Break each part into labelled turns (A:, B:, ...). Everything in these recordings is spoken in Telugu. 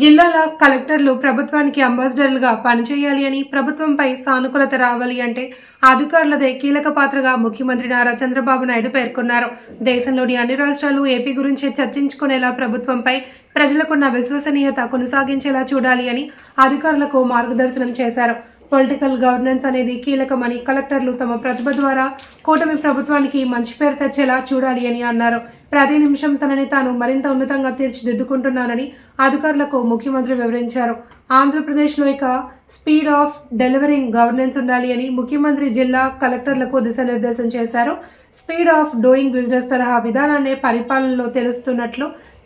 A: జిల్లాల కలెక్టర్లు ప్రభుత్వానికి అంబాసిడర్లుగా పనిచేయాలి అని, ప్రభుత్వంపై సానుకూలత రావాలి అంటే అధికారులదే కీలక పాత్రగా ముఖ్యమంత్రి నారా చంద్రబాబు నాయుడు పేర్కొన్నారు. దేశంలోని అన్ని రాష్ట్రాలు ఏపీ గురించి చర్చించుకునేలా ప్రభుత్వంపై ప్రజలకున్న విశ్వసనీయత కొనసాగించేలా చూడాలి అని అధికారులకు మార్గదర్శనం చేశారు. పొలిటికల్ గవర్నెన్స్ అనేది కీలకమని, కలెక్టర్లు తమ ప్రతిభ ద్వారా కూటమి ప్రభుత్వానికి మంచి పేరు తెచ్చేలా చూడాలి అని అన్నారు. ప్రతి నిమిషం తనని తాను మరింత ఉన్నతంగా తీర్చిదిద్దుకుంటున్నానని అధికారులకు ముఖ్యమంత్రి వివరించారు. ఆంధ్రప్రదేశ్లో ఇక స్పీడ్ ఆఫ్ డెలివరింగ్ గవర్నెన్స్ ఉండాలి అని ముఖ్యమంత్రి జిల్లా కలెక్టర్లకు దిశానిర్దేశం చేశారు. స్పీడ్ ఆఫ్ డూయింగ్ బిజినెస్ తరహా విధానాన్ని పరిపాలనలో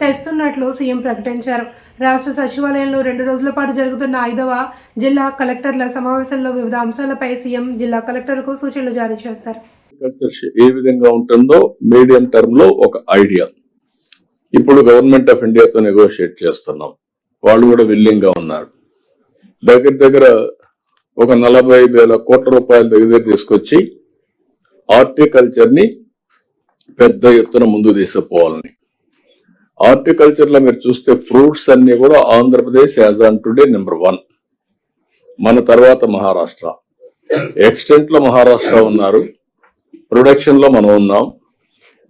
A: తెస్తున్నట్లు సీఎం ప్రకటించారు. రాష్ట్ర సచివాలయంలో 2 రోజుల పాటు జరుగుతున్న 5వ జిల్లా కలెక్టర్ల సమావేశంలో వివిధ అంశాలపై సీఎం జిల్లా కలెక్టర్లకు సూచనలు జారీ చేశారు.
B: ఏ విధంగా ఉంటుందో మీడియం టర్మ్ లో ఒక ఐడియా. ఇప్పుడు గవర్నమెంట్ ఆఫ్ ఇండియాతో నెగోషియేట్ చేస్తున్నాం. వాళ్ళు కూడా విల్లింగ్ గా ఉన్నారు. దగ్గర ఒక 40,000 కోట్ల రూపాయల దగ్గర తీసుకొచ్చి హార్టికల్చర్ ని పెద్ద ఎత్తున ముందు తీసుకుపోవాలని. హార్టికల్చర్ లో మీరు చూస్తే ఫ్రూట్స్ అన్ని కూడా Andhra Pradesh as on today number 1. మన తర్వాత మహారాష్ట్ర. ఎక్స్టెంట్ లో మహారాష్ట్ర ఉన్నారు, ప్రొడక్షన్ లో మనం ఉన్నాం.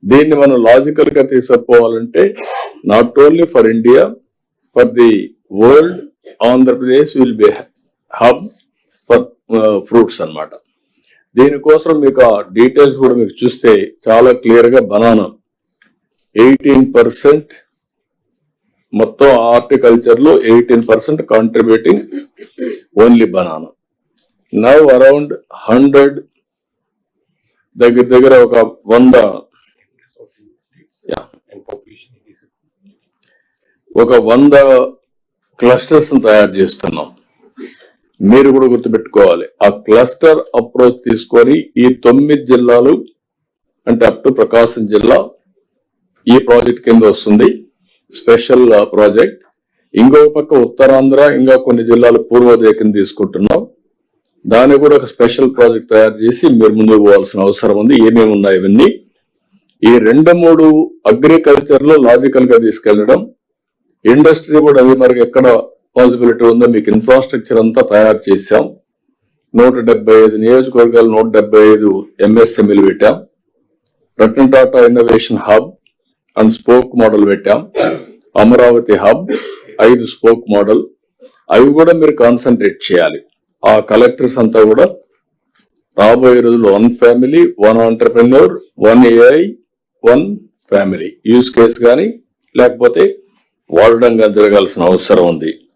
B: దీన్ని మనం లాజికల్ గా తీసుకుపోవాలంటే not only for India, for the world Andhra Pradesh will be hub for fruits అన్నమాట. దీనికోసం మీకు ఆ డీటెయిల్స్ కూడా మీకు చూస్తే చాలా క్లియర్ గా బనానా 18% మొత్తం హార్టికల్చర్ లో 18% contributing only banana. Now around 100 దగ్గర ఒక 100 క్లస్టర్స్ తయారు చేస్తున్నాం. మీరు కూడా గుర్తుపెట్టుకోవాలి, ఆ క్లస్టర్ అప్రోచ్ తీసుకొని ఈ 9 జిల్లాలు అంటే అప్ టు ప్రకాశం జిల్లా ఈ ప్రాజెక్ట్ కింద వస్తుంది, స్పెషల్ ప్రాజెక్ట్. ఇంకో పక్క ఉత్తరాంధ్ర, ఇంకా కొన్ని జిల్లాలు పూర్వోదయ కింద తీసుకుంటున్నాం. దాన్ని కూడా ఒక స్పెషల్ ప్రాజెక్ట్ తయారు చేసి మీరు ముందుకు పోవాల్సిన అవసరం ఉంది. ఏమేమి ఉన్నాయి ఇవన్నీ ఈ 2-3 అగ్రికల్చర్ లో లాజికల్ గా తీసుకెళ్లడం. ఇండస్ట్రీ కూడా అది మనకి ఎక్కడ పాసిబిలిటీ ఉందో మీకు ఇన్ఫ్రాస్ట్రక్చర్ అంతా తయారు చేశాం. 175 నియోజకవర్గాలు 175 ఎంఎస్ఎంఈలు పెట్టాం. Ratan Tata innovation hub and spoke model పెట్టాం. Amaravati hub 5 spoke model. అవి కూడా మీరు కాన్సన్ట్రేట్ చేయాలి. ఆ కలెక్టర్స్ అంతా కూడా రాబోయే రోజుల్లో 1 family 1 entrepreneur 1 AI 1 family use case కానీ లేకపోతే వాడడంగా జరగాల్సిన అవసరం ఉంది.